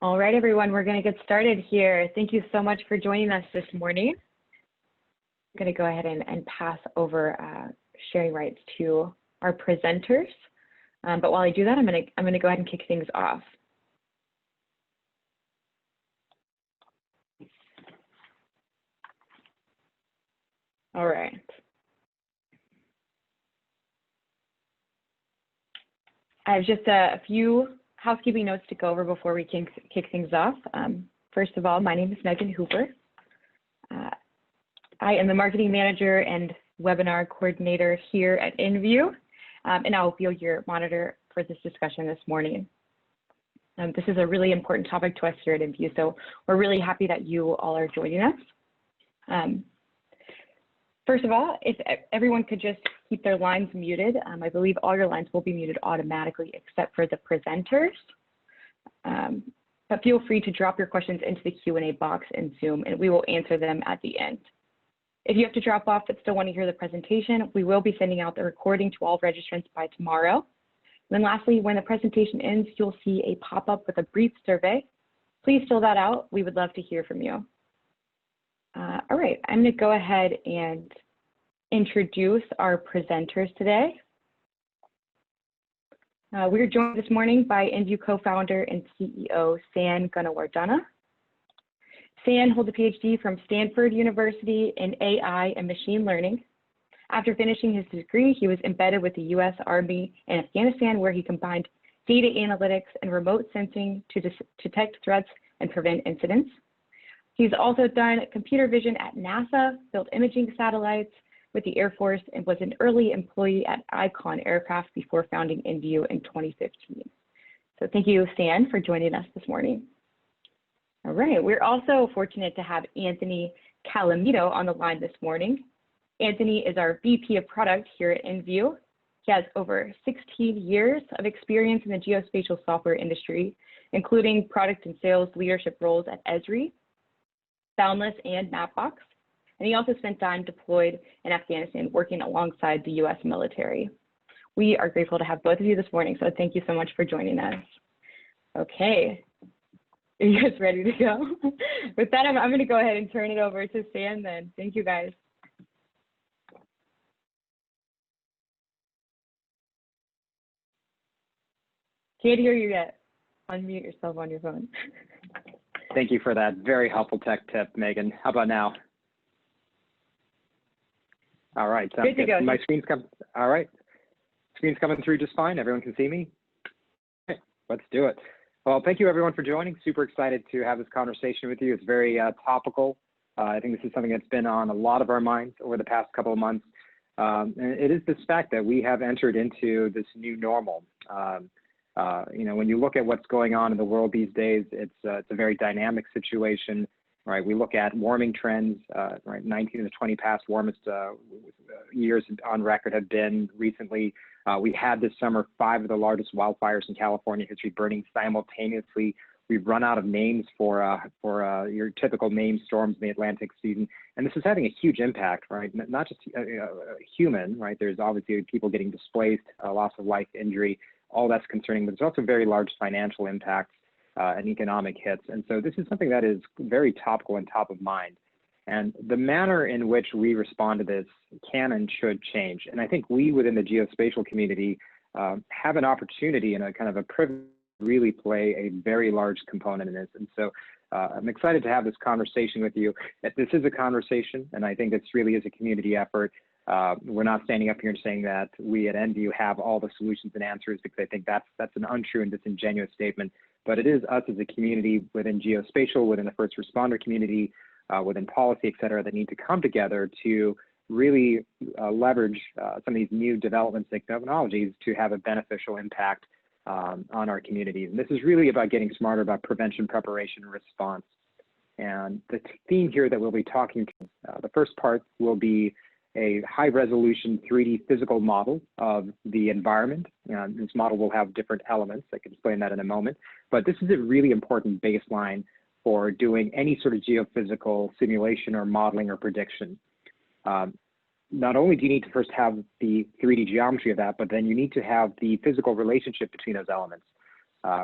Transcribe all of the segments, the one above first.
All right, everyone, we're going to get started here. Thank you so much for joining us this morning. I'm going to go ahead and pass over sharing rights to our presenters. But while I do that, I'm going to go ahead and kick things off. All right. I have just a few housekeeping notes to go over before we can kick things off. First of all, my name is Megan Hooper. I am the marketing manager and webinar coordinator here at Enview, and I'll be your monitor for this discussion this morning. This is a really important topic to us here at Enview, so we're really happy that you all are joining us. First of all, if everyone could just keep their lines muted. I believe all your lines will be muted automatically except for the presenters. But feel free to drop your questions into the Q&A box in Zoom and we will answer them at the end. If you have to drop off but still want to hear the presentation, we will be sending out the recording to all registrants by tomorrow. And then lastly, when the presentation ends, you'll see a pop-up with a brief survey. Please fill that out. We would love to hear from you. All right, I'm going to go ahead and introduce our presenters today. We're joined this morning by Enview co-founder and CEO, San Gunawardana. San holds a PhD from Stanford University in AI and machine learning. After finishing his degree, he was embedded with the US Army in Afghanistan, where he combined data analytics and remote sensing to detect threats and prevent incidents. He's also done computer vision at NASA, built imaging satellites with the Air Force, and was an early employee at Icon Aircraft before founding Enview in 2015. So thank you, San, for joining us this morning. All right, we're also fortunate to have Anthony Calamito on the line this morning. Anthony is our VP of Product here at Enview. He has over 16 years of experience in the geospatial software industry, including product and sales leadership roles at Esri, Boundless, and Mapbox. And he also spent time deployed in Afghanistan working alongside the US military. We are grateful to have both of you this morning, so thank you so much for joining us. Okay, are you guys ready to go? With that, I'm going to go ahead and turn it over to San then. Thank you, guys. Can't hear you yet. Unmute yourself on your phone. Thank you for that very helpful tech tip, Megan. How about now? All right. Good to go. My screen's all right. Screen's coming through just fine. Everyone can see me? Okay, let's do it. Well, thank you everyone for joining. Super excited to have this conversation with you. It's very topical. I think this is something that's been on a lot of our minds over the past couple of months. And it is this fact that we have entered into this new normal. You know, when you look at what's going on in the world these days, it's a very dynamic situation, right? We look at warming trends, right? 19 of the 20 past warmest years on record have been recently. We had this summer 5 of the largest wildfires in California history burning simultaneously. We've run out of names for your typical named storms in the Atlantic season. And this is having a huge impact, right? Not just human, right? There's obviously people getting displaced, loss of life, injury, all that's concerning, but there's also very large financial impacts and economic hits. And so this is something that is very topical and top of mind. And the manner in which we respond to this can and should change. And I think we within the geospatial community have an opportunity and a kind of a privilege to really play a very large component in this. And so I'm excited to have this conversation with you. This is a conversation, and I think this really is a community effort. We're not standing up here and saying that we at Enview have all the solutions and answers, because I think that's an untrue and disingenuous statement. But it is us as a community within geospatial, within the first responder community, within policy, et cetera, that need to come together to really leverage some of these new developments and technologies to have a beneficial impact on our communities. And this is really about getting smarter about prevention, preparation, and response. And the theme here that we'll be talking to, the first part will be a high-resolution 3D physical model of the environment. This model will have different elements. I can explain that in a moment. But this is a really important baseline for doing any sort of geophysical simulation or modeling or prediction. Not only do you need to first have the 3D geometry of that, but then you need to have the physical relationship between those elements.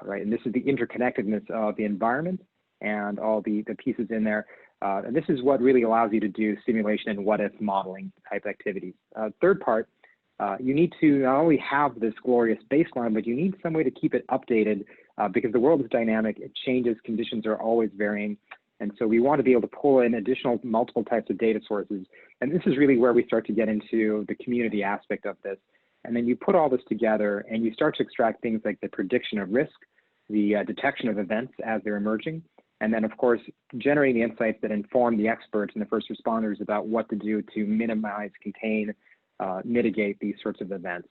right? And this is the interconnectedness of the environment and all the pieces in there. And this is what really allows you to do simulation and what-if modeling type activities. Third part, you need to not only have this glorious baseline, but you need some way to keep it updated because the world is dynamic, it changes, conditions are always varying. And so we want to be able to pull in additional multiple types of data sources. And this is really where we start to get into the community aspect of this. And then you put all this together and you start to extract things like the prediction of risk, the detection of events as they're emerging, and then of course, generating the insights that inform the experts and the first responders about what to do to minimize, contain, mitigate these sorts of events.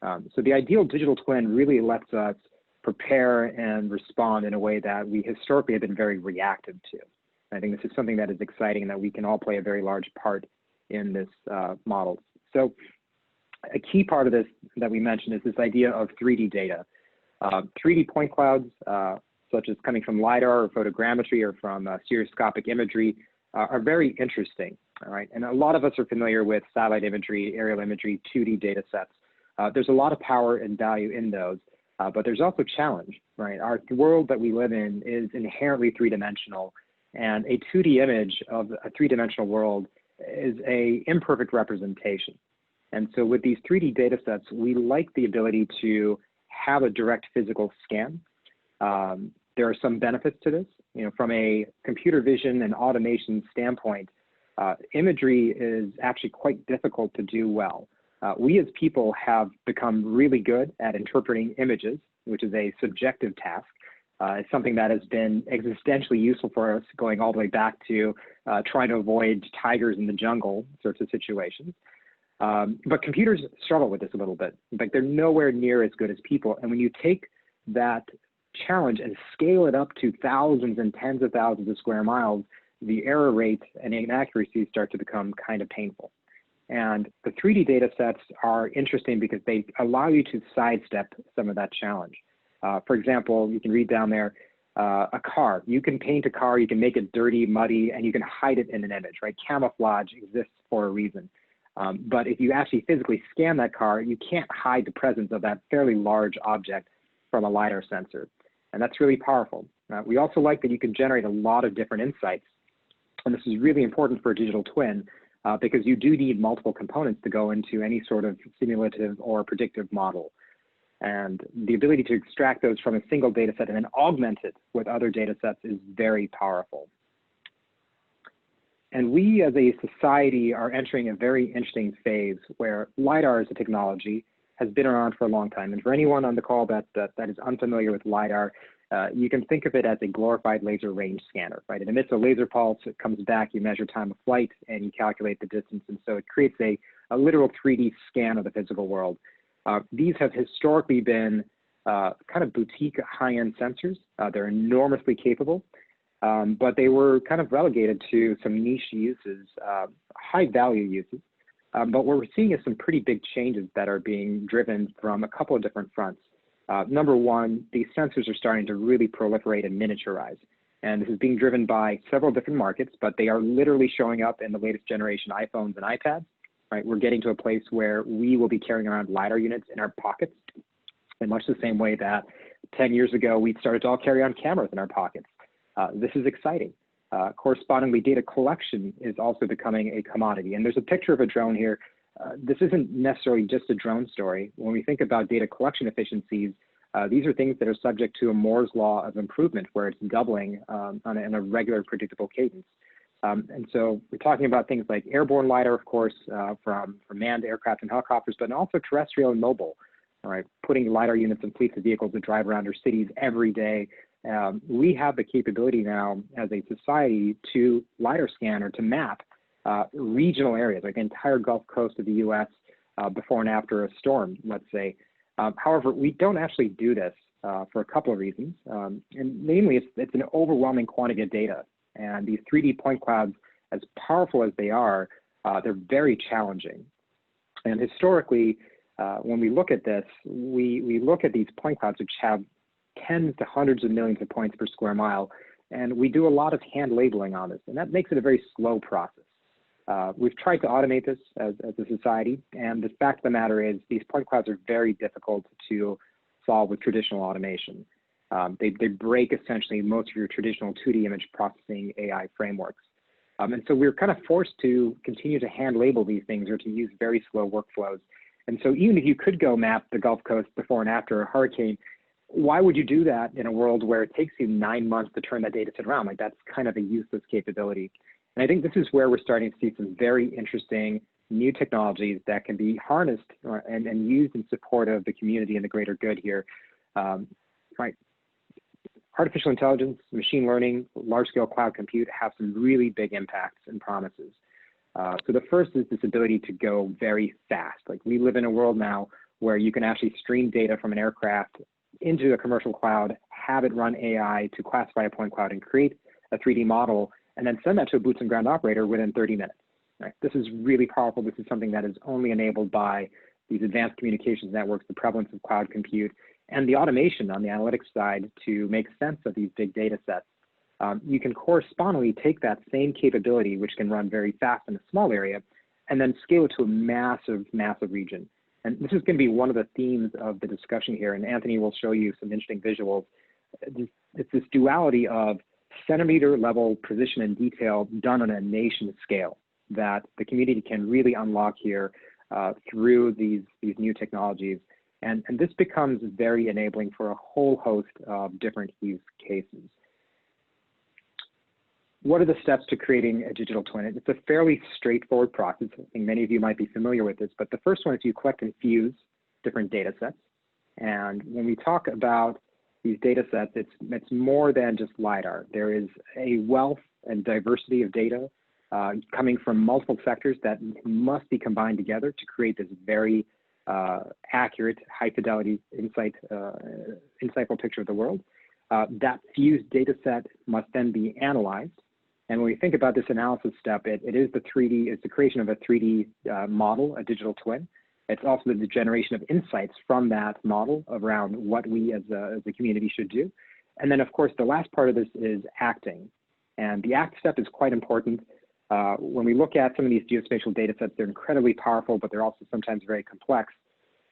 So the ideal digital twin really lets us prepare and respond in a way that we historically have been very reactive to. And I think this is something that is exciting and that we can all play a very large part in this model. So a key part of this that we mentioned is this idea of 3D data. 3D point clouds, such as coming from LiDAR or photogrammetry or from stereoscopic imagery, are very interesting, all right? And a lot of us are familiar with satellite imagery, aerial imagery, 2D data sets. There's a lot of power and value in those, but there's also challenge, right? Our world that we live in is inherently three-dimensional, and a 2D image of a three-dimensional world is an imperfect representation. And so with these 3D data sets, we like the ability to have a direct physical scan. There are some benefits to this. You know, from a computer vision and automation standpoint, imagery is actually quite difficult to do well. We as people have become really good at interpreting images, which is a subjective task. It's something that has been existentially useful for us going all the way back to trying to avoid tigers in the jungle sorts of situations. But computers struggle with this a little bit. Like they're nowhere near as good as people. And when you take that challenge and scale it up to thousands and tens of thousands of square miles, the error rate and inaccuracies start to become kind of painful. And the 3D data sets are interesting because they allow you to sidestep some of that challenge. For example, you can read down there, a car. You can paint a car, you can make it dirty, muddy, and you can hide it in an image, right? Camouflage exists for a reason. But if you actually physically scan that car, you can't hide the presence of that fairly large object from a LiDAR sensor. And that's really powerful. We also like that you can generate a lot of different insights. And this is really important for a digital twin because you do need multiple components to go into any sort of simulative or predictive model. And the ability to extract those from a single data set and then augment it with other data sets is very powerful. And we as a society are entering a very interesting phase where LiDAR as a technology has been around for a long time. And for anyone on the call that is unfamiliar with LiDAR, you can think of it as a glorified laser range scanner, right? It emits a laser pulse, it comes back, you measure time of flight, and you calculate the distance. And so it creates a literal 3D scan of the physical world. These have historically been kind of boutique high-end sensors. They're enormously capable, but they were kind of relegated to some niche uses, high-value uses. But what we're seeing is some pretty big changes that are being driven from a couple of different fronts. Number one, these sensors are starting to really proliferate and miniaturize. And this is being driven by several different markets, but they are literally showing up in the latest generation iPhones and iPads, right? We're getting to a place where we will be carrying around LiDAR units in our pockets in much the same way that 10 years ago, we started to all carry on cameras in our pockets. This is exciting. Correspondingly, data collection is also becoming a commodity. And there's a picture of a drone here. This isn't necessarily just a drone story. When we think about data collection efficiencies, these are things that are subject to a Moore's law of improvement, where it's doubling on a regular, predictable cadence. And so we're talking about things like airborne LiDAR, of course, from manned aircraft and helicopters, but also terrestrial and mobile, all right? Putting LiDAR units in fleets of vehicles that drive around our cities every day. We have the capability now as a society to LiDAR scan or to map regional areas, like the entire Gulf Coast of the US before and after a storm, let's say. However, we don't actually do this for a couple of reasons. And namely, it's an overwhelming quantity of data. And these 3D point clouds, as powerful as they are, they're very challenging. And historically, when we look at this, we look at these point clouds which have tens to hundreds of millions of points per square mile, and we do a lot of hand labeling on this, and that makes it a very slow process. We've tried to automate this as a society, and the fact of the matter is these point clouds are very difficult to solve with traditional automation. They break essentially most of your traditional 2D image processing AI frameworks. And so we're kind of forced to continue to hand label these things or to use very slow workflows. And so even if you could go map the Gulf Coast before and after a hurricane, why would you do that in a world where it takes you 9 months to turn that data set around? Like, that's kind of a useless capability. And I think this is where we're starting to see some very interesting new technologies that can be harnessed and used in support of the community and the greater good here. Right. Artificial intelligence, machine learning, large-scale cloud compute have some really big impacts and promises. So the first is this ability to go very fast. Like, we live in a world now where you can actually stream data from an aircraft into a commercial cloud, have it run AI to classify a point cloud and create a 3D model, and then send that to a boots on ground operator within 30 minutes. Right? This is really powerful. This is something that is only enabled by these advanced communications networks, the prevalence of cloud compute, and the automation on the analytics side to make sense of these big data sets. You can correspondingly take that same capability, which can run very fast in a small area, and then scale it to a massive, massive region. And this is going to be one of the themes of the discussion here, and Anthony will show you some interesting visuals. It's this duality of centimeter level precision and detail done on a nation scale that the community can really unlock here through these new technologies. And this becomes very enabling for a whole host of different use cases. What are the steps to creating a digital twin? It's a fairly straightforward process. I think many of you might be familiar with this, but the first one is you collect and fuse different data sets. And when we talk about these data sets, it's more than just LiDAR. There is a wealth and diversity of data coming from multiple sectors that must be combined together to create this very accurate, high fidelity, insightful picture of the world. That fused data set must then be analyzed. And when we think about this analysis step, it is it's the creation of a 3D model, a digital twin. It's also the generation of insights from that model around what we as a community should do. And then, of course, the last part of this is acting. And the act step is quite important. When we look at some of these geospatial data sets, they're incredibly powerful, but they're also sometimes very complex.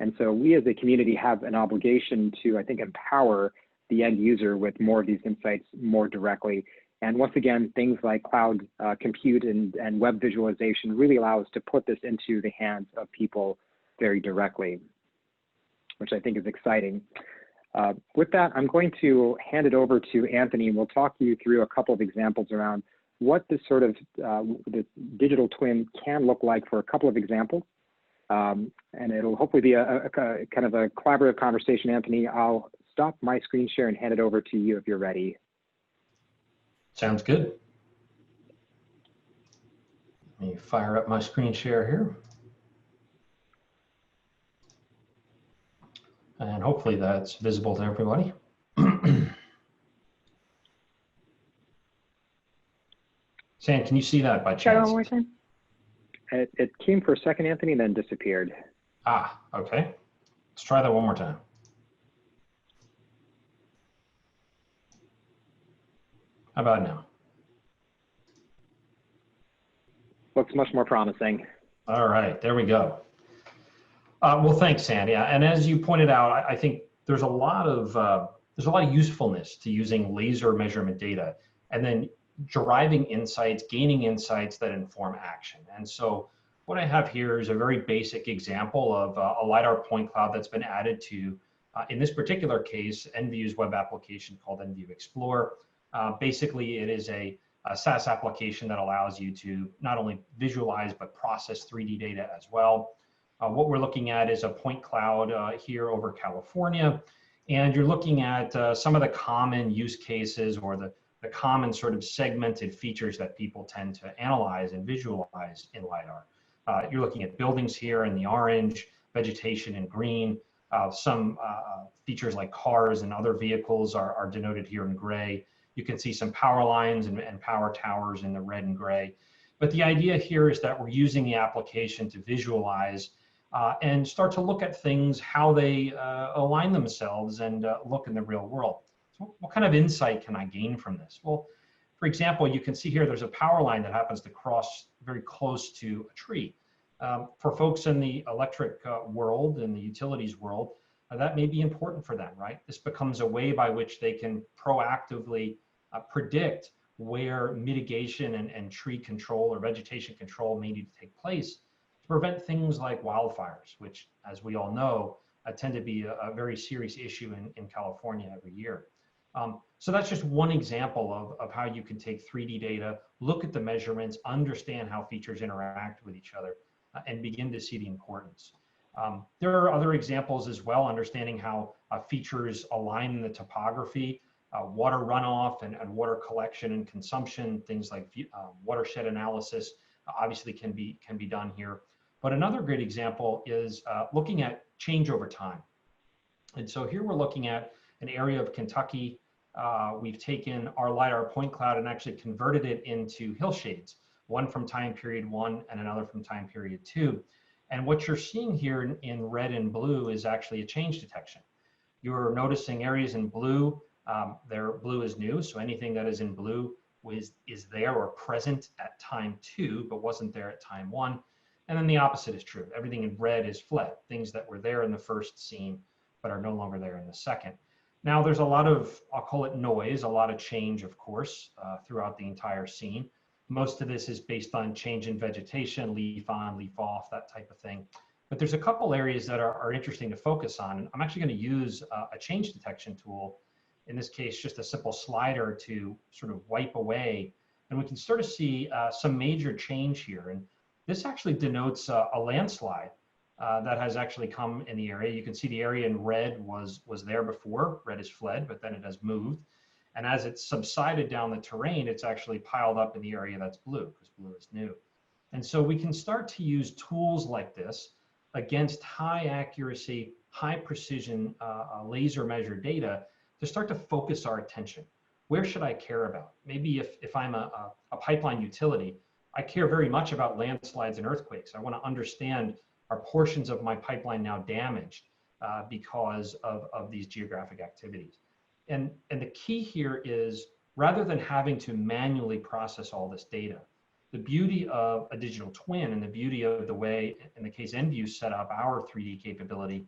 And so we as a community have an obligation to, I think, empower the end user with more of these insights more directly. And once again, things like cloud compute and web visualization really allow us to put this into the hands of people very directly, which I think is exciting. With that, I'm going to hand it over to Anthony, and we'll talk you through a couple of examples around what this sort of the digital twin can look like for a couple of examples. And it'll hopefully be a kind of a collaborative conversation. Anthony, I'll stop my screen share and hand it over to you if you're ready. Sounds good. Let me fire up my screen share here. And hopefully that's visible to everybody. Sam, can you see that by chance? Try one more time. It came for a second, Anthony, and then disappeared. Ah, okay. Let's try that one more time. How about now? Looks much more promising. All right, there we go. Well, thanks, Sam. Yeah, and as you pointed out, I think there's a lot of usefulness to using laser measurement data and then deriving insights, gaining insights that inform action. And so what I have here is a very basic example of a LiDAR point cloud that's been added to, in this particular case, Enview's web application called Enview Explore. Basically, it is a SaaS application that allows you to not only visualize, but process 3D data as well. What we're looking at is a point cloud here over California. And you're looking at some of the common use cases or the common sort of segmented features that people tend to analyze and visualize in LiDAR. You're looking at buildings here in the orange, vegetation in green. Some features like cars and other vehicles are denoted here in gray. You can see some power lines and power towers in the red and gray. But the idea here is that we're using the application to visualize and start to look at things, how they align themselves and look in the real world. So what kind of insight can I gain from this? Well, for example, you can see here there's a power line that happens to cross very close to a tree. For folks in the electric world, in the utilities world, that may be important for them, right? This becomes a way by which they can proactively predict where mitigation and tree control or vegetation control may need to take place to prevent things like wildfires, which, as we all know, tend to be a very serious issue in California every year. So that's just one example of how you can take 3D data, look at the measurements, understand how features interact with each other, and begin to see the importance. There are other examples as well, understanding how features align in the topography, water runoff and water collection and consumption, things like watershed analysis obviously can be done here. But another great example is looking at change over time. And so here we're looking at an area of Kentucky. We've taken our LiDAR point cloud and actually converted it into hillshades, one from time period 1 and another from time period 2. And what you're seeing here in red and blue is actually a change detection. You're noticing areas in blue, their blue is new, so anything that is in blue is there or present at time 2, but wasn't there at time 1. And then the opposite is true. Everything in red is fled, things that were there in the first scene, but are no longer there in the second. Now there's a lot of, I'll call it noise, a lot of change, of course, throughout the entire scene. Most of this is based on change in vegetation, leaf on, leaf off, that type of thing. But there's a couple areas that are interesting to focus on. I'm actually going to use a change detection tool, in this case, just a simple slider to sort of wipe away. And we can sort of see some major change here. And this actually denotes a landslide that has actually come in the area. You can see the area in red was there before. Red is fled, but then it has moved. And as it subsided down the terrain, it's actually piled up in the area that's blue, because blue is new. And so we can start to use tools like this against high accuracy, high precision laser measured data to start to focus our attention. Where should I care about? Maybe if I'm a pipeline utility, I care very much about landslides and earthquakes. I want to understand, are portions of my pipeline now damaged because of these geographic activities? And the key here is, rather than having to manually process all this data, the beauty of a digital twin and the beauty of the way, in the case Enview set up our 3D capability,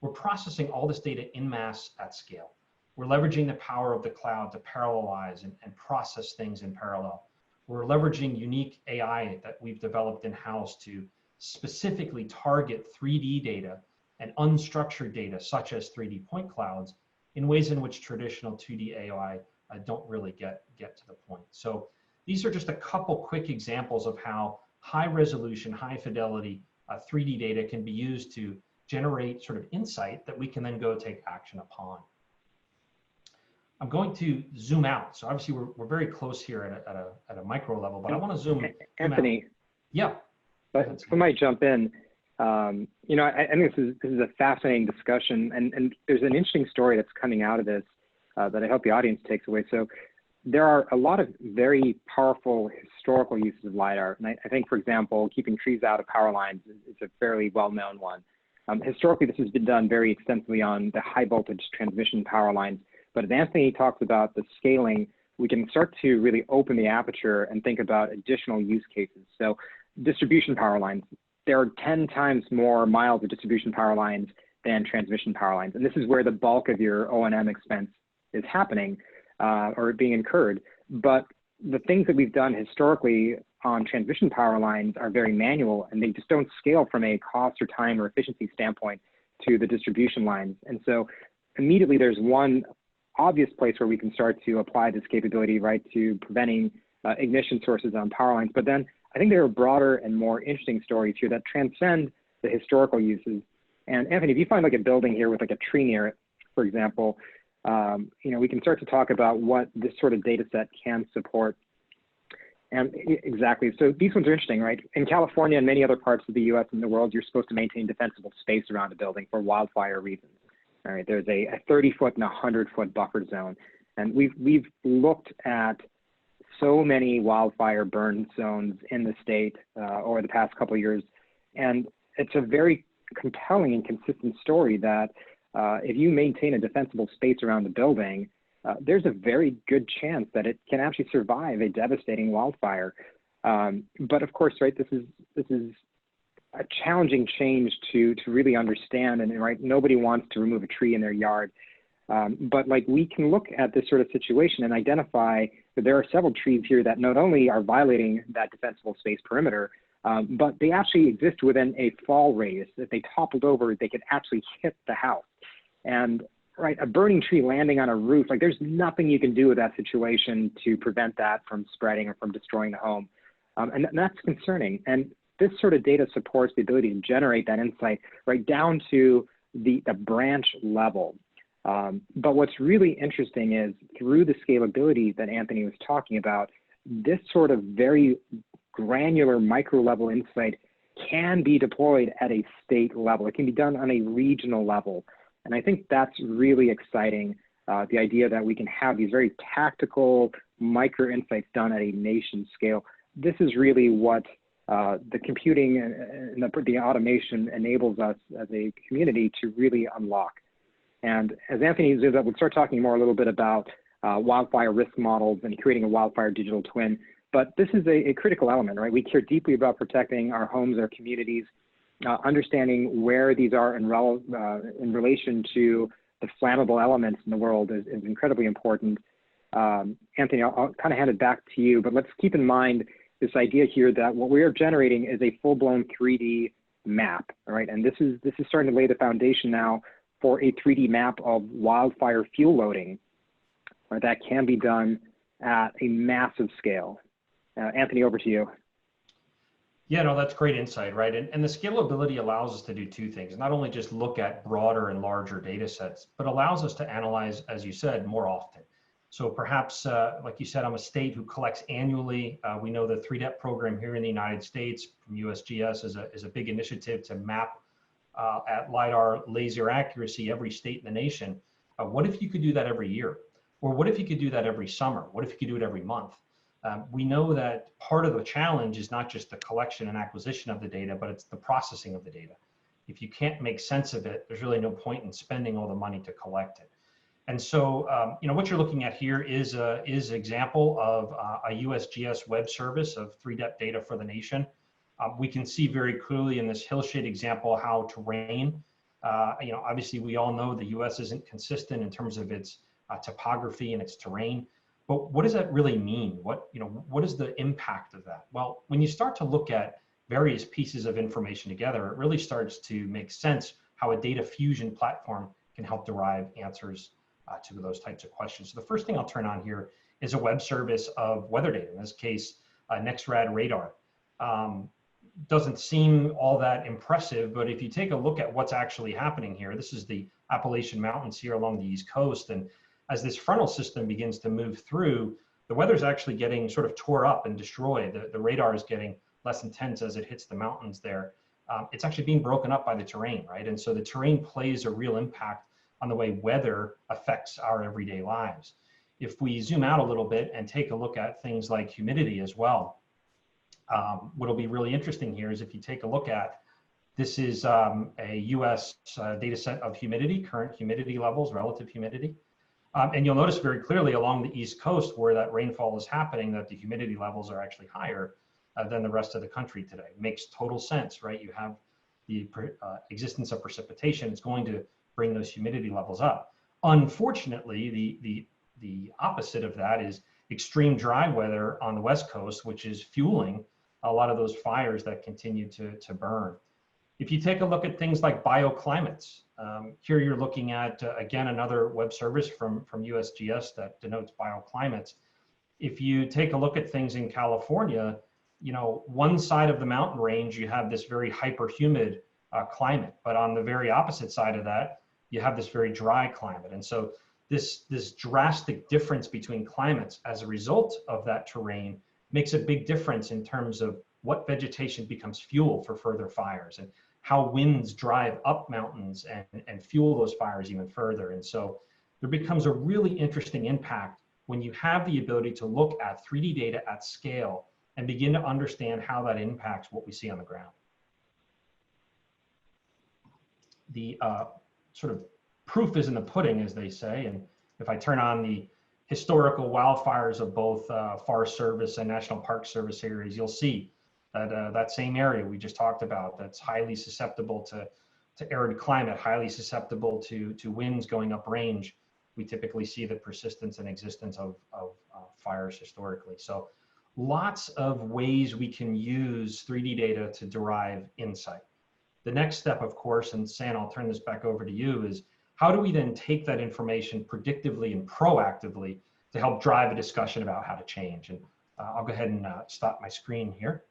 we're processing all this data in mass at scale. We're leveraging the power of the cloud to parallelize and process things in parallel. We're leveraging unique AI that we've developed in-house to specifically target 3D data and unstructured data, such as 3D point clouds, in ways in which traditional 2D AI don't really get to the point. So these are just a couple quick examples of how high resolution, high fidelity 3D data can be used to generate sort of insight that we can then go take action upon. I'm going to zoom out. So obviously we're very close here at a micro level, but I want to zoom Anthony. Out. Yeah. But if I might jump in, you know, I think this is a fascinating discussion, and there's an interesting story that's coming out of this that I hope the audience takes away. So there are a lot of very powerful historical uses of LiDAR, and I think, for example, keeping trees out of power lines is a fairly well-known one. Historically, this has been done very extensively on the high voltage transmission power lines, but as Anthony talks about the scaling, we can start to really open the aperture and think about additional use cases. So distribution power lines, there are 10 times more miles of distribution power lines than transmission power lines. And this is where the bulk of your O&M expense is happening or being incurred. But the things that we've done historically on transmission power lines are very manual, and they just don't scale from a cost or time or efficiency standpoint to the distribution lines. And so immediately there's one obvious place where we can start to apply this capability, right, to preventing ignition sources on power lines. But then I think there are broader and more interesting stories here that transcend the historical uses. And Anthony, if you find like a building here with like a tree near it, for example, you know, we can start to talk about what this sort of data set can support. And exactly, so these ones are interesting, right? In California and many other parts of the US and the world, you're supposed to maintain defensible space around a building for wildfire reasons. All right, there's a 30-foot and 100-foot buffer zone. And we've looked at so many wildfire burn zones in the state over the past couple of years. And it's a very compelling and consistent story that if you maintain a defensible space around the building, there's a very good chance that it can actually survive a devastating wildfire. But of course, right, this is a challenging change to really understand, and right, nobody wants to remove a tree in their yard. But like, we can look at this sort of situation and identify that there are several trees here that not only are violating that defensible space perimeter, but they actually exist within a fall radius. If they toppled over, they could actually hit the house. And right, a burning tree landing on a roof, like, there's nothing you can do with that situation to prevent that from spreading or from destroying the home. And that's concerning. And this sort of data supports the ability to generate that insight right down to the branch level. But what's really interesting is, through the scalability that Anthony was talking about, this sort of very granular micro level insight can be deployed at a state level. It can be done on a regional level. And I think that's really exciting, the idea that we can have these very tactical micro insights done at a nation scale. This is really what the computing and the automation enables us as a community to really unlock. And as Anthony zooms up, we'll start talking more a little bit about wildfire risk models and creating a wildfire digital twin. But this is a critical element, right? We care deeply about protecting our homes, our communities, understanding where these are in relation to the flammable elements in the world is incredibly important. Anthony, I'll kind of hand it back to you, but let's keep in mind this idea here that what we are generating is a full-blown 3D map, right? And this is starting to lay the foundation now for a 3D map of wildfire fuel loading, right? That can be done at a massive scale. Anthony, over to you. Yeah, no, that's great insight, right? And the scalability allows us to do two things: not only just look at broader and larger data sets, but allows us to analyze, as you said, more often. So perhaps, like you said, I'm a state who collects annually. We know the 3DEP program here in the United States from USGS is a big initiative to map at LiDAR laser accuracy every state in the nation. What if you could do that every year? Or what if you could do that every summer? What if you could do it every month? We know that part of the challenge is not just the collection and acquisition of the data, but it's the processing of the data. If you can't make sense of it, there's really no point in spending all the money to collect it. And so, you know, what you're looking at here is an example of a USGS web service of 3DEP data for the nation. We can see very clearly in this hillshade example how terrain, you know, obviously we all know the US isn't consistent in terms of its topography and its terrain. But what does that really mean? What is the impact of that? Well, when you start to look at various pieces of information together, it really starts to make sense how a data fusion platform can help derive answers to those types of questions. So the first thing I'll turn on here is a web service of weather data, in this case, NextRad radar. Doesn't seem all that impressive, but if you take a look at what's actually happening here, this is the Appalachian Mountains here along the East Coast, and as this frontal system begins to move through, the weather's actually getting sort of tore up and destroyed. The radar is getting less intense as it hits the mountains there. It's actually being broken up by the terrain, right? And so the terrain plays a real impact on the way weather affects our everyday lives. If we zoom out a little bit and take a look at things like humidity as well, what'll be really interesting here is if you take a look at, this is a US data set of humidity, current humidity levels, relative humidity. And you'll notice very clearly along the East Coast where that rainfall is happening that the humidity levels are actually higher than the rest of the country today. Makes total sense, right? You have the existence of precipitation. It's going to bring those humidity levels up. Unfortunately, the opposite of that is extreme dry weather on the West Coast, which is fueling a lot of those fires that continue to burn. If you take a look at things like bioclimates, here you're looking at, again, another web service from USGS that denotes bioclimates. If you take a look at things in California, you know, one side of the mountain range, you have this very hyper-humid climate, but on the very opposite side of that, you have this very dry climate. And so this drastic difference between climates as a result of that terrain makes a big difference in terms of what vegetation becomes fuel for further fires and how winds drive up mountains and fuel those fires even further. And so there becomes a really interesting impact when you have the ability to look at 3D data at scale and begin to understand how that impacts what we see on the ground. The sort of proof is in the pudding, as they say. And if I turn on the historical wildfires of both Forest Service and National Park Service areas, you'll see that same area we just talked about that's highly susceptible to arid climate, highly susceptible to winds going uprange, we typically see the persistence and existence of fires historically. So lots of ways we can use 3D data to derive insight. The next step, of course, and San, I'll turn this back over to you, is how do we then take that information predictively and proactively to help drive a discussion about how to change? And I'll go ahead and stop my screen here.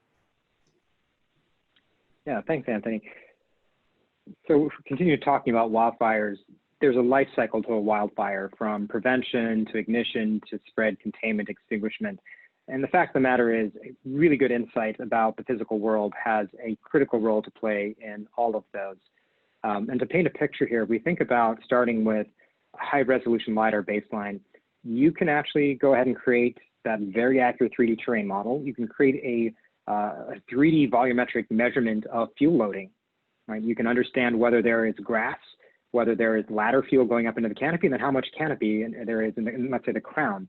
Yeah, thanks, Anthony. So if we continue talking about wildfires, there's a life cycle to a wildfire, from prevention to ignition to spread, containment, extinguishment. And the fact of the matter is, a really good insight about the physical world has a critical role to play in all of those. And to paint a picture here, we think about starting with a high resolution LiDAR baseline. You can actually go ahead and create that very accurate 3D terrain model. You can create a 3D volumetric measurement of fuel loading. Right? You can understand whether there is grass, whether there is ladder fuel going up into the canopy, and then how much canopy there is in, let's say, the crown.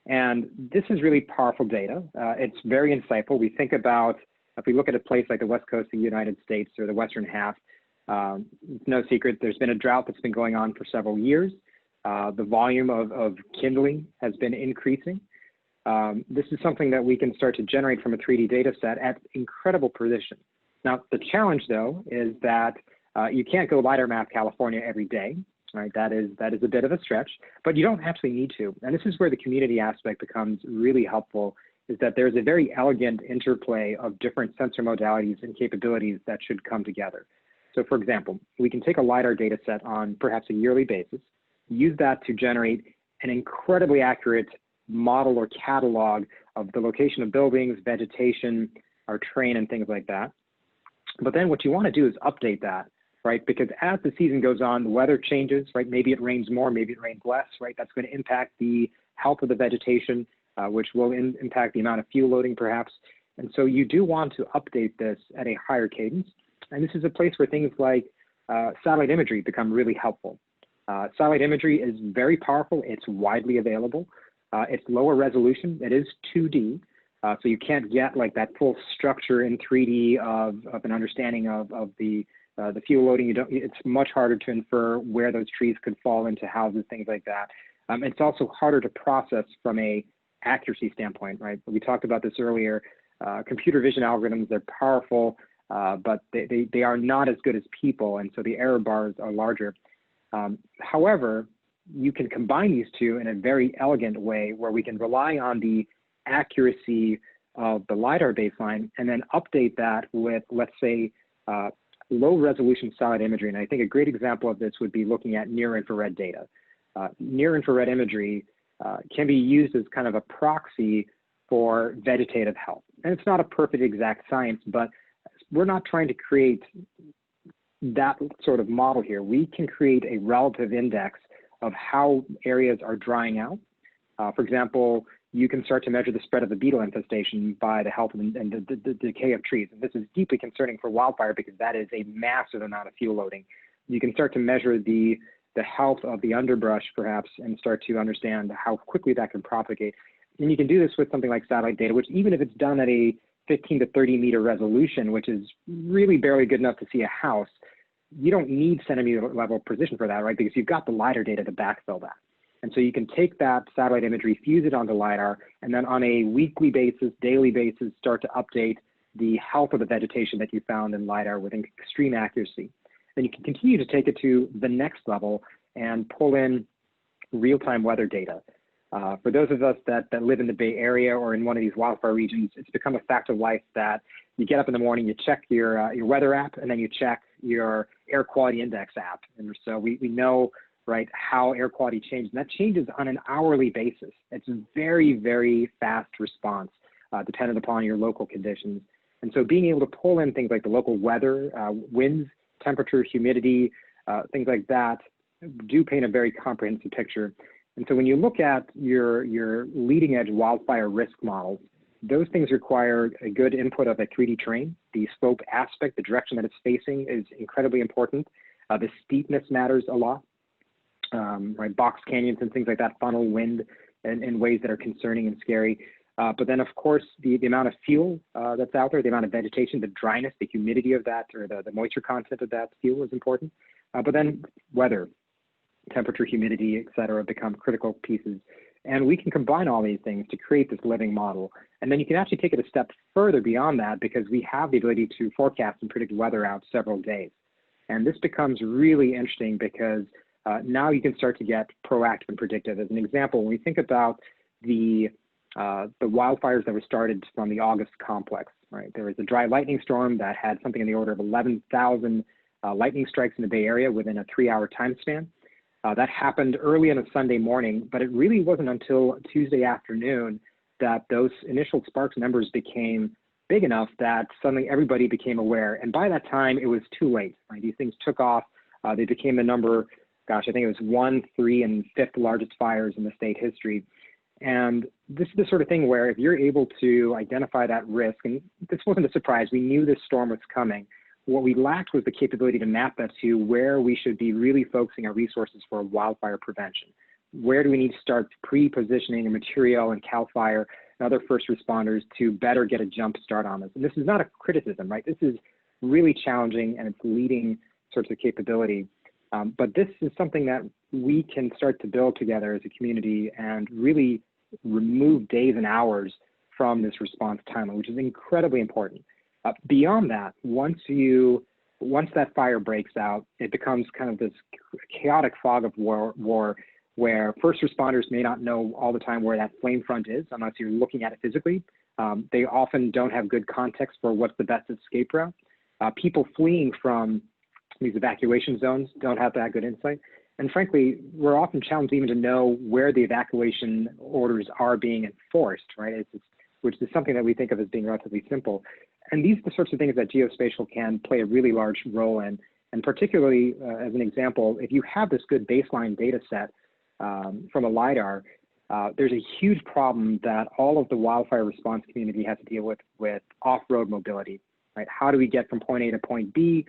And this is really powerful data. It's very insightful. We think about, if we look at a place like the West Coast of the United States or the Western half, it's no secret there's been a drought that's been going on for several years. The volume of kindling has been increasing. This is something that we can start to generate from a 3D data set at incredible precision. Now, the challenge, though, is that you can't go LiDAR map California every day, right? That is a bit of a stretch, but you don't actually need to. And this is where the community aspect becomes really helpful, is that there's a very elegant interplay of different sensor modalities and capabilities that should come together. So for example, we can take a LiDAR data set on perhaps a yearly basis, use that to generate an incredibly accurate model or catalog of the location of buildings, vegetation, our terrain, and things like that. But then what you want to do is update that, right? Because as the season goes on, the weather changes, right? Maybe it rains more, maybe it rains less, right? That's going to impact the health of the vegetation, which will impact the amount of fuel loading perhaps. And so you do want to update this at a higher cadence. And this is a place where things like satellite imagery become really helpful. Satellite imagery is very powerful. It's widely available. It's lower resolution. It is 2D. So you can't get like that full structure in 3D of an understanding of the fuel loading. It's much harder to infer where those trees could fall into houses, things like that. It's also harder to process from a accuracy standpoint, right? We talked about this earlier. Computer vision algorithms, they're powerful, but they are not as good as people, and so the error bars are larger. However, you can combine these two in a very elegant way where we can rely on the accuracy of the LiDAR baseline and then update that with, let's say, low resolution satellite imagery. And I think a great example of this would be looking at near infrared data. Near infrared imagery can be used as kind of a proxy for vegetative health. And it's not a perfect exact science, but we're not trying to create that sort of model here. We can create a relative index of how areas are drying out. For example, you can start to measure the spread of the beetle infestation by the health and the decay of trees. And this is deeply concerning for wildfire because that is a massive amount of fuel loading. You can start to measure the health of the underbrush perhaps and start to understand how quickly that can propagate. And you can do this with something like satellite data, which even if it's done at a 15 to 30 meter resolution, which is really barely good enough to see a house, you don't need centimeter level precision for that, right? Because you've got the LiDAR data to backfill that. And so you can take that satellite imagery, fuse it onto LiDAR, and then on a weekly basis, daily basis, start to update the health of the vegetation that you found in LiDAR with extreme accuracy. Then you can continue to take it to the next level and pull in real-time weather data. For those of us that live in the Bay Area or in one of these wildfire regions, it's become a fact of life that you get up in the morning, you check your weather app, and then you check your air quality index app. And so we know, right, how air quality changes. And that changes on an hourly basis. It's a very, very fast response dependent upon your local conditions. And so being able to pull in things like the local weather, winds, temperature, humidity, things like that do paint a very comprehensive picture. And so when you look at your leading edge wildfire risk models, those things require a good input of a 3D terrain. The slope aspect, the direction that it's facing is incredibly important. The steepness matters a lot. Right, box canyons and things like that funnel wind in ways that are concerning and scary. But then, of course, the amount of fuel that's out there, the amount of vegetation, the dryness, the humidity of that, or the moisture content of that fuel is important. But then weather, temperature, humidity, et cetera, become critical pieces. And we can combine all these things to create this living model. And then you can actually take it a step further beyond that, because we have the ability to forecast and predict weather out several days. And this becomes really interesting because now you can start to get proactive and predictive. As an example, when we think about the wildfires that were started from the August complex, right? There was a dry lightning storm that had something in the order of 11,000 lightning strikes in the Bay Area within a 3-hour time span. That happened early on a Sunday morning, but it really wasn't until Tuesday afternoon that those initial sparks numbers became big enough that suddenly everybody became aware. And by that time, it was too late, right? These things took off. They became the number, gosh, I think it was 1, 3, and 5th largest fires in the state history. And this is the sort of thing where if you're able to identify that risk, and this wasn't a surprise, we knew this storm was coming. What we lacked was the capability to map that to where we should be really focusing our resources for wildfire prevention. Where do we need to start pre-positioning a material and CAL FIRE and other first responders to better get a jump start on this? And this is not a criticism, right? This is really challenging and it's leading sorts of capability. But this is something that we can start to build together as a community and really remove days and hours from this response timeline, which is incredibly important. Beyond that, once that fire breaks out, it becomes kind of this chaotic fog of war where first responders may not know all the time where that flame front is unless you're looking at it physically. They often don't have good context for what's the best escape route. People fleeing from these evacuation zones don't have that good insight. And frankly, we're often challenged even to know where the evacuation orders are being enforced, right? Which is something that we think of as being relatively simple. And these are the sorts of things that geospatial can play a really large role in. And particularly, as an example, if you have this good baseline data set from a LiDAR, there's a huge problem that all of the wildfire response community has to deal with off-road mobility, right? How do we get from point A to point B?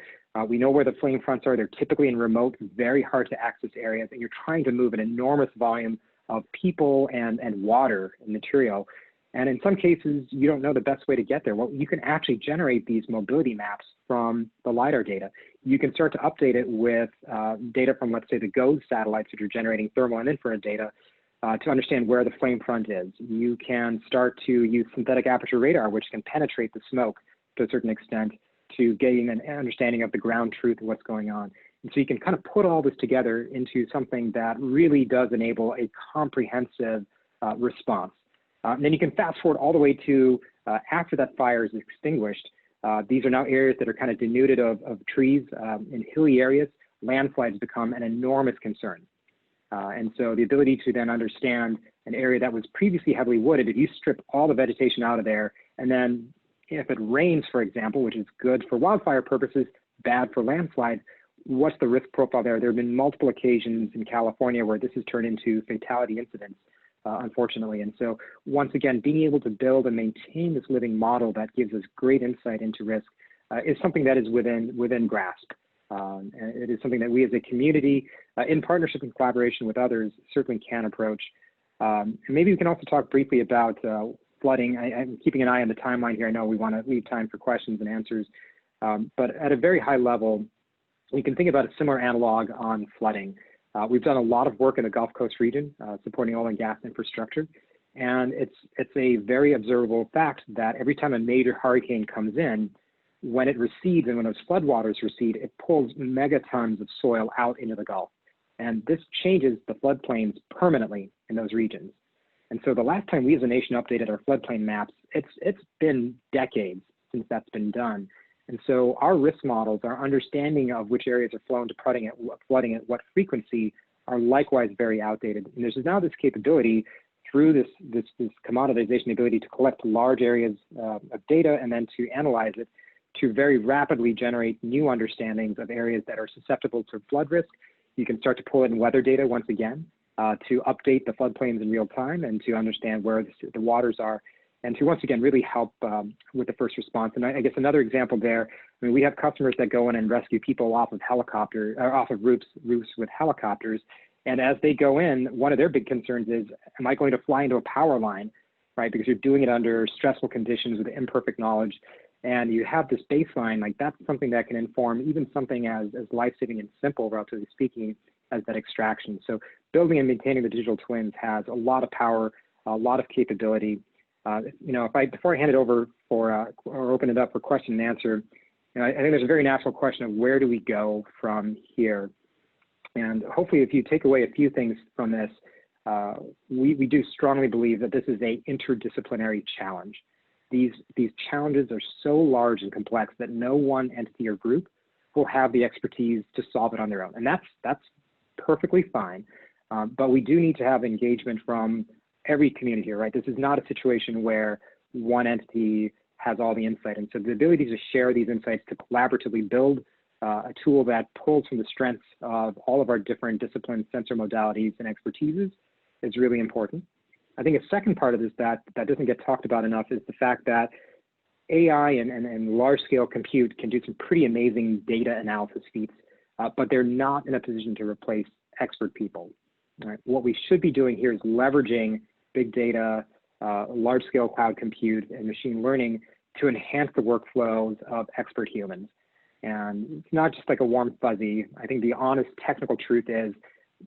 We know where the flame fronts are. They're typically in remote, very hard to access areas, and you're trying to move an enormous volume of people and water and material. And in some cases, you don't know the best way to get there. Well, you can actually generate these mobility maps from the LiDAR data. You can start to update it with data from, let's say, the GOES satellites that are generating thermal and infrared data to understand where the flame front is. You can start to use synthetic aperture radar, which can penetrate the smoke to a certain extent to gain an understanding of the ground truth of what's going on. And so you can kind of put all this together into something that really does enable a comprehensive response. And then you can fast forward all the way to after that fire is extinguished. These are now areas that are kind of denuded of trees. In hilly areas, landslides become an enormous concern. And so the ability to then understand an area that was previously heavily wooded, if you strip all the vegetation out of there, and then if it rains, for example, which is good for wildfire purposes, bad for landslides, what's the risk profile there? There have been multiple occasions in California where this has turned into fatality incidents. Unfortunately. And so once again, being able to build and maintain this living model that gives us great insight into risk is something that is within grasp. And it is something that we as a community, in partnership and collaboration with others, certainly can approach. And maybe we can also talk briefly about flooding. I'm keeping an eye on the timeline here. I know we want to leave time for questions and answers. But at a very high level, we can think about a similar analog on flooding. We've done a lot of work in the Gulf Coast region, supporting oil and gas infrastructure. And it's a very observable fact that every time a major hurricane comes in, when it recedes and when those floodwaters recede, it pulls megatons of soil out into the Gulf. And this changes the floodplains permanently in those regions. And so the last time we as a nation updated our floodplain maps, it's been decades since that's been done. And so our risk models, our understanding of which areas are flooding at what frequency are likewise very outdated. And there's now this capability through this commoditization ability to collect large areas of data and then to analyze it to very rapidly generate new understandings of areas that are susceptible to flood risk. You can start to pull in weather data once again to update the floodplains in real time and to understand where the waters are, and to once again really help with the first response. And I guess another example there, I mean, we have customers that go in and rescue people off of roofs with helicopters. And as they go in, one of their big concerns is, am I going to fly into a power line, right? Because you're doing it under stressful conditions with imperfect knowledge, and you have this baseline, like that's something that can inform even something as life-saving and simple, relatively speaking, as that extraction. So building and maintaining the digital twins has a lot of power, a lot of capability. You know, before I hand it over for, or open it up for question and answer, you know, I think there's a very natural question of where do we go from here? And hopefully if you take away a few things from this, we do strongly believe that this is an interdisciplinary challenge. These challenges are so large and complex that no one entity or group will have the expertise to solve it on their own. And that's perfectly fine. But we do need to have engagement from every community here, right? This is not a situation where one entity has all the insight. And so the ability to share these insights, to collaboratively build a tool that pulls from the strengths of all of our different disciplines, sensor modalities, and expertises is really important. I think a second part of this that doesn't get talked about enough is the fact that AI and large-scale compute can do some pretty amazing data analysis feats, but they're not in a position to replace expert people. Right? What we should be doing here is leveraging big data, large-scale cloud compute, and machine learning to enhance the workflows of expert humans. And it's not just like a warm fuzzy. I think the honest technical truth is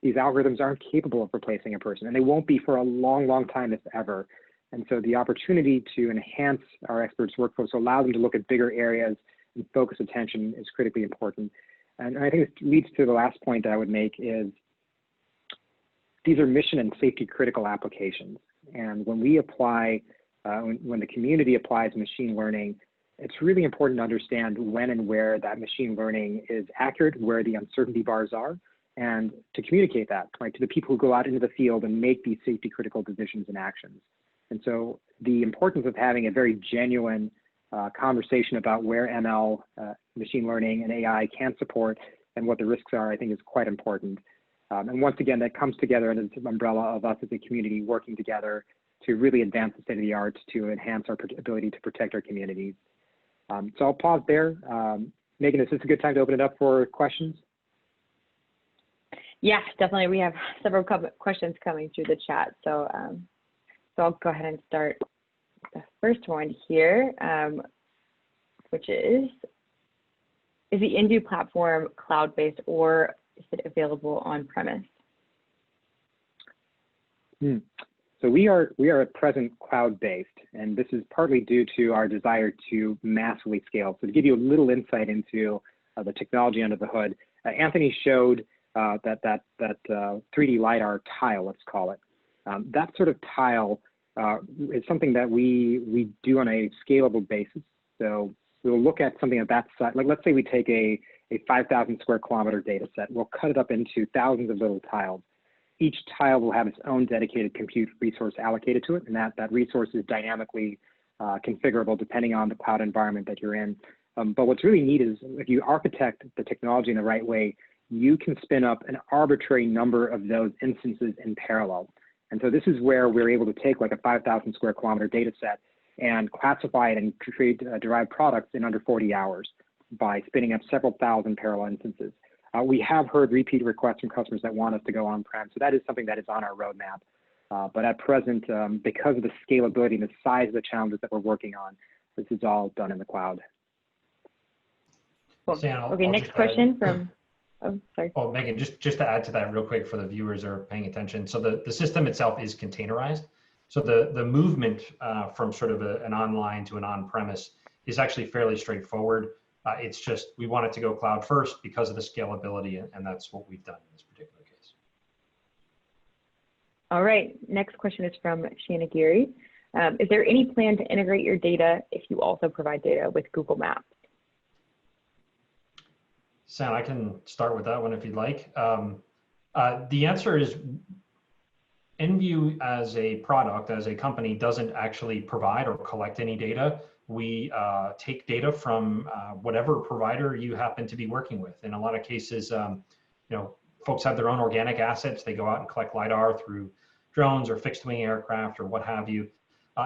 these algorithms aren't capable of replacing a person, and they won't be for a long, long time, if ever. And so the opportunity to enhance our experts' workflows, to allow them to look at bigger areas and focus attention, is critically important. And I think this leads to the last point that I would make is these are mission and safety critical applications. And when we apply, when the community applies machine learning, it's really important to understand when and where that machine learning is accurate, where the uncertainty bars are, and to communicate that, right, to the people who go out into the field and make these safety critical decisions and actions. And so the importance of having a very genuine conversation about where ML, machine learning, and AI can support and what the risks are, I think is quite important. And once again, that comes together under the umbrella of us as a community working together to really advance the state of the art to enhance our ability to protect our communities. So I'll pause there. Megan, is this a good time to open it up for questions? Yeah, definitely. We have several questions coming through the chat. So, so I'll go ahead and start the first one here, which is the INDI platform cloud-based or is it available on-premise? So we are at present cloud-based, and this is partly due to our desire to massively scale. So to give you a little insight into the technology under the hood, Anthony showed that 3D LiDAR tile, let's call it. That sort of tile is something that we do on a scalable basis. So we'll look at something of that size. Like let's say we take a 5,000 square kilometer data set. We'll cut it up into thousands of little tiles. Each tile will have its own dedicated compute resource allocated to it, and that resource is dynamically configurable depending on the cloud environment that you're in. But what's really neat is if you architect the technology in the right way, you can spin up an arbitrary number of those instances in parallel. And so this is where we're able to take like a 5,000 square kilometer data set and classify it and create derived products in under 40 hours by spinning up several thousand parallel instances. We have heard repeat requests from customers that want us to go on-prem, so that is something that is on our roadmap. But at present, because of the scalability and the size of the challenges that we're working on, this is all done in the cloud. Cool. Sam, okay, next question from, oh, sorry. Oh, Megan, just to add to that real quick for the viewers that are paying attention. So the system itself is containerized. So the movement from sort of an online to an on-premise is actually fairly straightforward. It's just we want it to go cloud first because of the scalability, and that's what we've done in this particular case. All right, next question is from Shanna Geary. Is there any plan to integrate your data if you also provide data with Google Maps? Sam, I can start with that one if you'd like. The answer is Enview as a product, as a company, doesn't actually provide or collect any data. We take data from whatever provider you happen to be working with. In a lot of cases, you know, folks have their own organic assets. They go out and collect LiDAR through drones or fixed wing aircraft or what have you.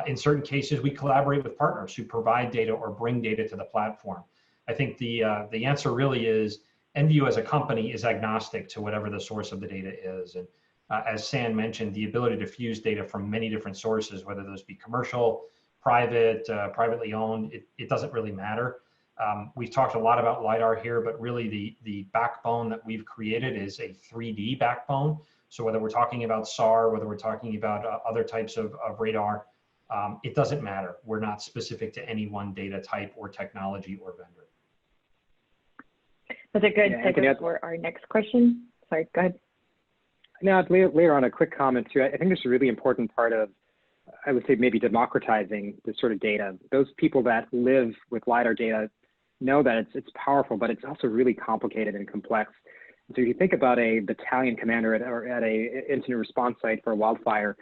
In certain cases, we collaborate with partners who provide data or bring data to the platform. I think the answer really is Enview as a company is agnostic to whatever the source of the data is. And as San mentioned, the ability to fuse data from many different sources, whether those be commercial, private, privately owned, it doesn't really matter. We've talked a lot about LiDAR here, but really the backbone that we've created is a 3D backbone. So whether we're talking about SAR, whether we're talking about other types of radar, it doesn't matter. We're not specific to any one data type or technology or vendor. That's a good segue for our next question. Sorry, go ahead. Now, later on, a quick comment too. I think this is a really important part of, I would say, maybe democratizing this sort of data. Those people that live with LiDAR data know that it's powerful, but it's also really complicated and complex. So if you think about a battalion commander at a incident response site for a wildfire,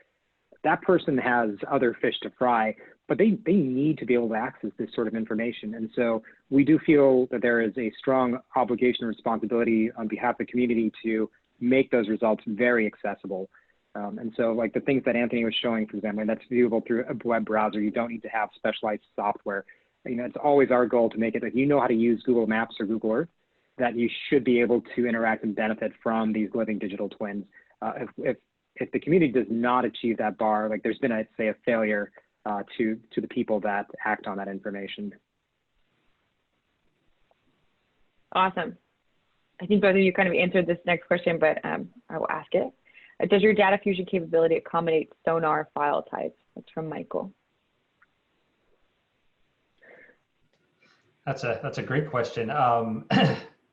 that person has other fish to fry, but they need to be able to access this sort of information. And so we do feel that there is a strong obligation and responsibility on behalf of the community to make those results very accessible. And so like the things that Anthony was showing, for example, that's viewable through a web browser. You don't need to have specialized software. You know, it's always our goal to make it like, you know how to use Google Maps or Google Earth, that you should be able to interact and benefit from these living digital twins. If the community does not achieve that bar, like there's been, I'd say, a failure to the people that act on that information. Awesome. I think both of you kind of answered this next question, but I will ask it. Does your data fusion capability accommodate sonar file types? That's from Michael. That's a great question.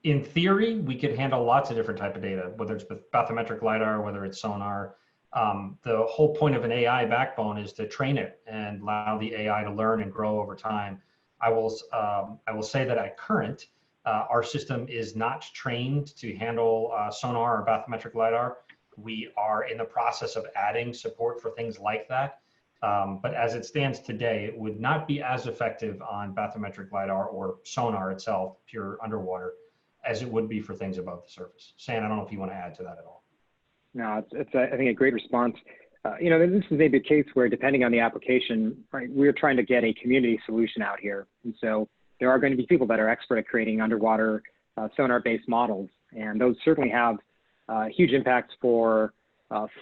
In theory, we could handle lots of different type of data, whether it's with bathymetric LiDAR, whether it's sonar. The whole point of an AI backbone is to train it and allow the AI to learn and grow over time. I will say that at current, our system is not trained to handle sonar or bathymetric LiDAR. We are in the process of adding support for things like that. But as it stands today, it would not be as effective on bathymetric LiDAR or sonar itself, pure underwater, as it would be for things above the surface. San, I don't know if you want to add to that at all. No, it's I think a great response. You know, this is maybe a case where, depending on the application, right, we're trying to get a community solution out here. And so there are going to be people that are expert at creating underwater sonar-based models. And those certainly have huge impacts for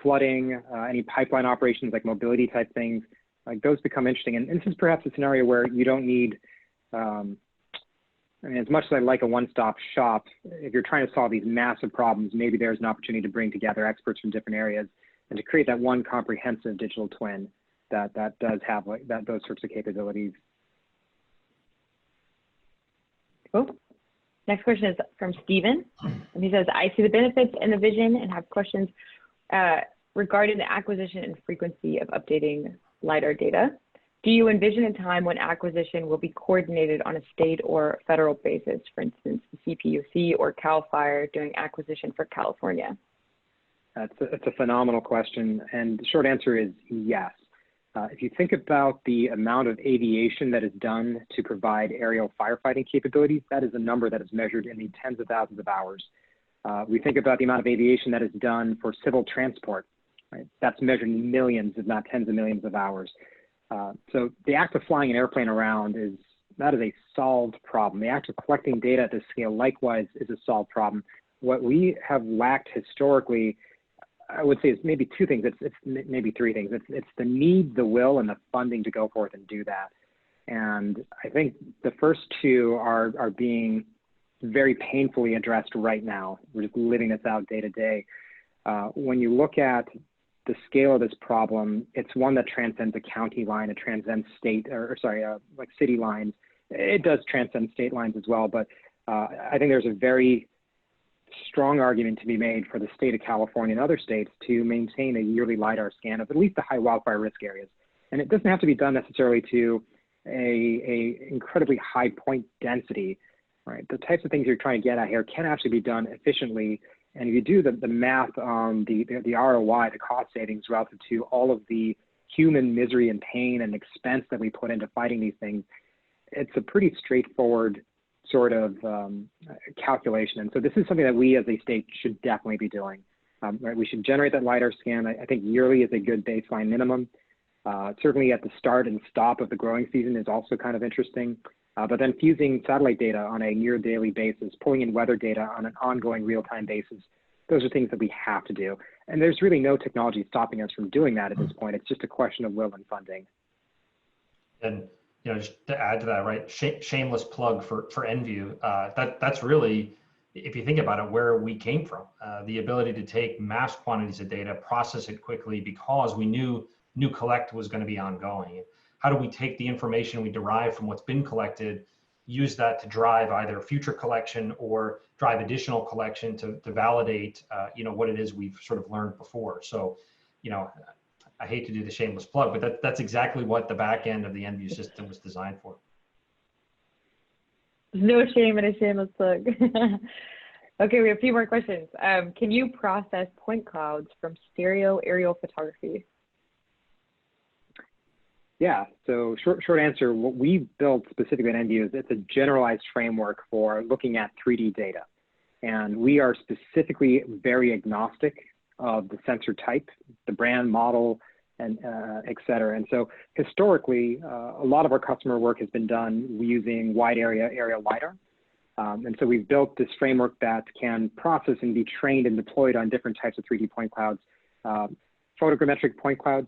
flooding, any pipeline operations like mobility type things. Like those become interesting. And this is perhaps a scenario where you don't need, I mean, as much as I like a one-stop shop, if you're trying to solve these massive problems, maybe there's an opportunity to bring together experts from different areas and to create that one comprehensive digital twin that does have like those sorts of capabilities. Cool. Next question is from Steven. And he says, I see the benefits and the vision and have questions regarding the acquisition and frequency of updating LiDAR data. Do you envision a time when acquisition will be coordinated on a state or federal basis, for instance, the CPUC or CAL FIRE doing acquisition for California? It's a phenomenal question, and the short answer is yes. If you think about the amount of aviation that is done to provide aerial firefighting capabilities, that is a number that is measured in the tens of thousands of hours. We think about the amount of aviation that is done for civil transport, right? That's measured in millions, if not tens of millions of hours. So the act of flying an airplane around that is a solved problem. The act of collecting data at this scale, likewise, is a solved problem. What we have lacked historically, I would say, is maybe two things. It's maybe three things. It's the need, the will, and the funding to go forth and do that. And I think the first two are being very painfully addressed right now. We're just living this out day to day. When you look at the scale of this problem, it's one that transcends a county line. It transcends like city lines. It does transcend state lines as well. But I think there's a very strong argument to be made for the state of California and other states to maintain a yearly LiDAR scan of at least the high wildfire risk areas. And it doesn't have to be done necessarily to a incredibly high point density, right? The types of things you're trying to get at here can actually be done efficiently. And if you do the math on the ROI, the cost savings relative to all of the human misery and pain and expense that we put into fighting these things, it's a pretty straightforward sort of calculation. And so this is something that we as a state should definitely be doing. Right? We should generate that LiDAR scan. I think yearly is a good baseline minimum. Certainly at the start and stop of the growing season is also kind of interesting. But then fusing satellite data on a near daily basis, pulling in weather data on an ongoing real-time basis, those are things that we have to do. And there's really no technology stopping us from doing that at this point. It's just a question of will and funding. And just to add to that, right? Shameless plug for Enview. That's really, if you think about it, where we came from. The ability to take mass quantities of data, process it quickly because we knew new collect was going to be ongoing. How do we take the information we derive from what's been collected, use that to drive either future collection or drive additional collection to validate, what it is we've sort of learned before. So, I hate to do the shameless plug, but that's exactly what the back end of the Enview system was designed for. No shame in a shameless plug. Okay, we have a few more questions. Can you process point clouds from stereo aerial photography? Yeah, so short answer, what we built specifically at Enview is it's a generalized framework for looking at 3D data. And we are specifically very agnostic of the sensor type, the brand, model, and et cetera. And so historically, a lot of our customer work has been done using wide area aerial LiDAR. And so we've built this framework that can process and be trained and deployed on different types of 3D point clouds, photogrammetric point clouds,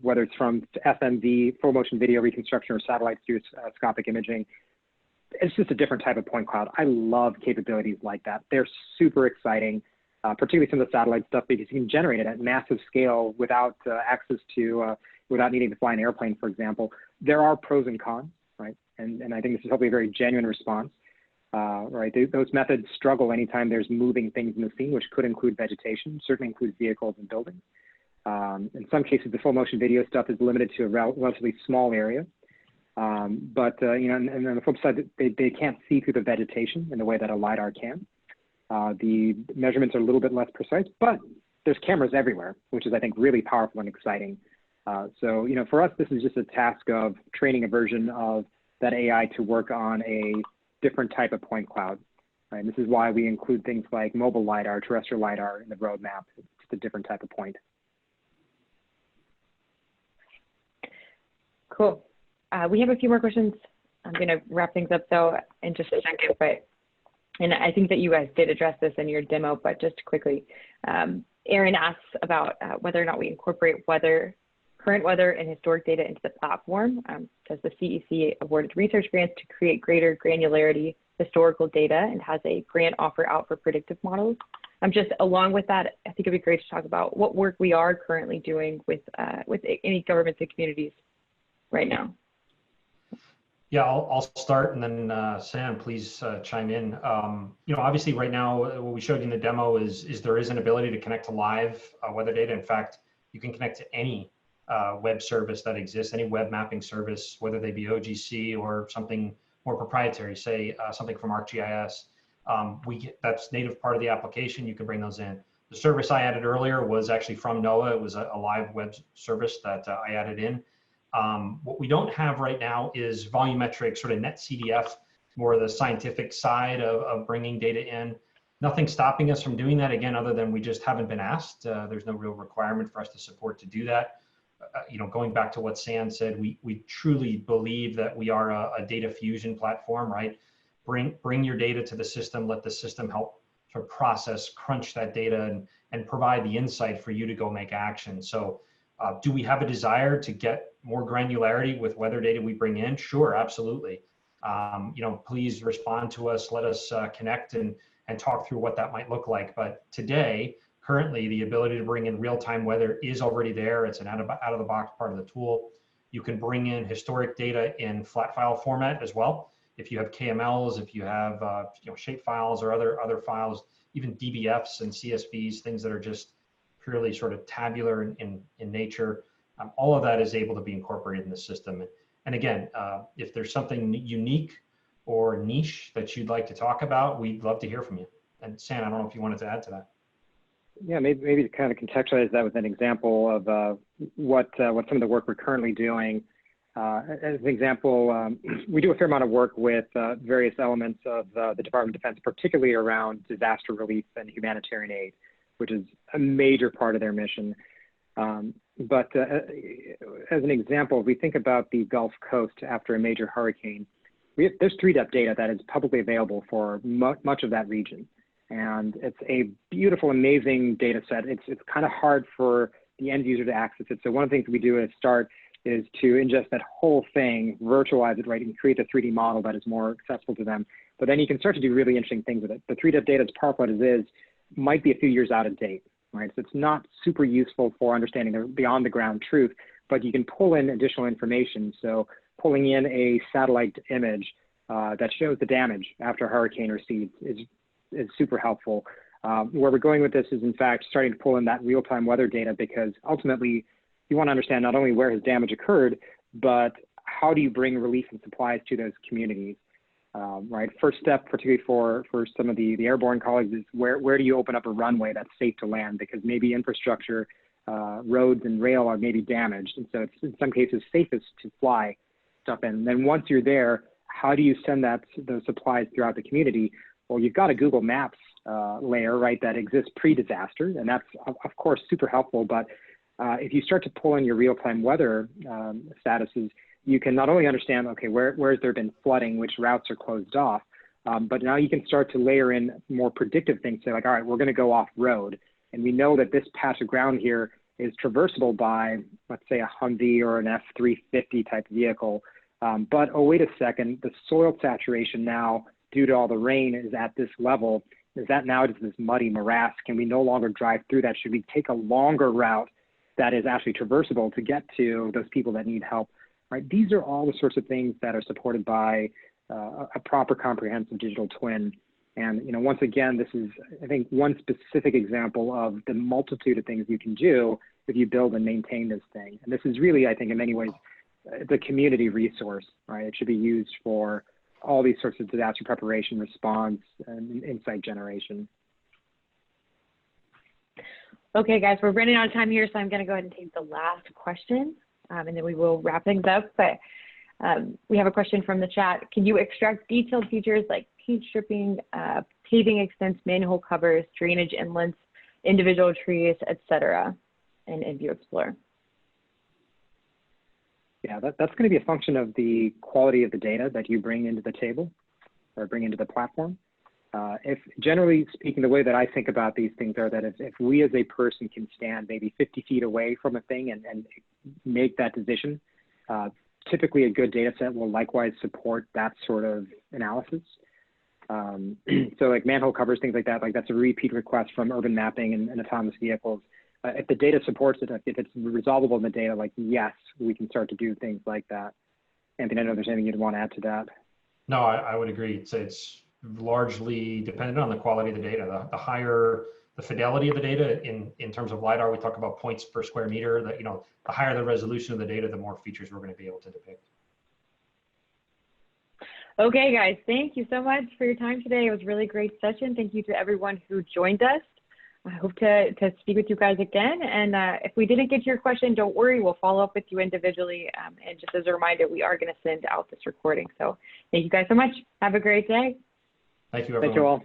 whether it's from FMV, full motion video reconstruction, or satellite stereoscopic imaging. It's just a different type of point cloud. I love capabilities like that. They're super exciting, particularly some of the satellite stuff, because you can generate it at massive scale without access to, without needing to fly an airplane, for example. There are pros and cons, right? And I think this is hopefully a very genuine response, right? Those methods struggle anytime there's moving things in the scene, which could include vegetation, certainly includes vehicles and buildings. In some cases, the full motion video stuff is limited to a relatively small area. But and on the flip side, they can't see through the vegetation in the way that a LiDAR can. The measurements are a little bit less precise, but there's cameras everywhere, which is, I think, really powerful and exciting. So, for us, this is just a task of training a version of that AI to work on a different type of point cloud. Right? And this is why we include things like mobile LiDAR, terrestrial LiDAR in the roadmap. It's just a different type of point. Cool. We have a few more questions. I'm going to wrap things up, though, in just a second. And I think that you guys did address this in your demo, but just quickly, Aaron asks about whether or not we incorporate current weather and historic data into the platform. Does the CEC awarded research grants to create greater granularity historical data and has a grant offer out for predictive models? Just along with that, I think it'd be great to talk about what work we are currently doing with any governments and communities right now. Yeah, I'll start, and then Sam, please chime in. Obviously right now, what we showed you in the demo is there is an ability to connect to live weather data. In fact, you can connect to any web service that exists, any web mapping service, whether they be OGC or something more proprietary, say something from ArcGIS. That's native part of the application. You can bring those in. The service I added earlier was actually from NOAA. It was a live web service that I added in. What we don't have right now is volumetric sort of net CDF, more the scientific side of bringing data in. Nothing stopping us from doing that, again, other than we just haven't been asked. There's no real requirement for us to support to do that. Going back to what Sam said, we truly believe that we are a data fusion platform, right? Bring your data to the system, let the system help sort of process, crunch that data, and provide the insight for you to go make action. So do we have a desire to get more granularity with weather data we bring in? Sure, absolutely. Please respond to us, let us connect and talk through what that might look like. But today, currently, the ability to bring in real-time weather is already there. It's an out-of-the-box part of the tool. You can bring in historic data in flat file format as well. If you have KMLs, if you have shape files or other files, even DBFs and CSVs, things that are just purely sort of tabular in nature, all of that is able to be incorporated in the system. And again, if there's something unique or niche that you'd like to talk about, we'd love to hear from you. And Sam, I don't know if you wanted to add to that. Yeah, maybe to kind of contextualize that with an example of what some of the work we're currently doing. As an example, we do a fair amount of work with various elements of the Department of Defense, particularly around disaster relief and humanitarian aid, which is a major part of their mission. But as an example, if we think about the Gulf Coast after a major hurricane, there's 3D data that is publicly available for much of that region. And it's a beautiful, amazing data set. It's kind of hard for the end user to access it. So one of the things we do at start is to ingest that whole thing, virtualize it, right, and create a 3D model that is more accessible to them. But then you can start to do really interesting things with it. The 3D data, as powerful as it is, might be a few years out of date, right? So it's not super useful for understanding the beyond the ground truth, but you can pull in additional information. So pulling in a satellite image that shows the damage after a hurricane recedes is super helpful. Where we're going with this is, in fact, starting to pull in that real-time weather data, because ultimately you want to understand not only where his damage occurred, but how do you bring relief and supplies to those communities, right? First step, particularly for some of the airborne colleagues, is where do you open up a runway that's safe to land, because maybe infrastructure, roads and rail are maybe damaged. And so it's in some cases safest to fly stuff in. And then once you're there, how do you send those supplies throughout the community? Well, you've got a Google Maps layer, right, that exists pre-disaster, and that's, of course, super helpful. But if you start to pull in your real-time weather statuses, you can not only understand, okay, where has there been flooding, which routes are closed off, but now you can start to layer in more predictive things. Say, like, all right, we're going to go off-road, and we know that this patch of ground here is traversable by, let's say, a Humvee or an F-350 type vehicle. But, oh, wait a second, the soil saturation now, due to all the rain, is at this level. Is that now just this muddy morass? Can we no longer drive through that? Should we take a longer route that is actually traversable to get to those people that need help? Right? These are all the sorts of things that are supported by a proper comprehensive digital twin. And once again, this is, I think, one specific example of the multitude of things you can do if you build and maintain this thing. And this is really, I think, in many ways, the community resource, right? It should be used for all these sorts of disaster preparation, response, and insight generation. Okay, guys, we're running out of time here, so I'm going to go ahead and take the last question, and then we will wrap things up. But we have a question from the chat. Can you extract detailed features like paint stripping, paving extents, manhole covers, drainage inlets, individual trees, etc., in Enview Explorer? Yeah, that's going to be a function of the quality of the data that you bring into the table or bring into the platform. If generally speaking, the way that I think about these things are that if we as a person can stand maybe 50 feet away from a thing and make that decision, typically a good data set will likewise support that sort of analysis. So like manhole covers, things like that's a repeat request from urban mapping and autonomous vehicles. If the data supports it, if it's resolvable in the data, yes, we can start to do things like that. Anthony, I don't know if there's anything you'd want to add to that. No, I would agree. It's largely dependent on the quality of the data. The higher the fidelity of the data in terms of LiDAR, we talk about points per square meter, that, the higher the resolution of the data, the more features we're going to be able to depict. Okay, guys, thank you so much for your time today. It was a really great session. Thank you to everyone who joined us. I hope to speak with you guys again. And if we didn't get to your question, don't worry. We'll follow up with you individually. And just as a reminder, we are going to send out this recording. So thank you guys so much. Have a great day. Thank you, everyone. Thank you all.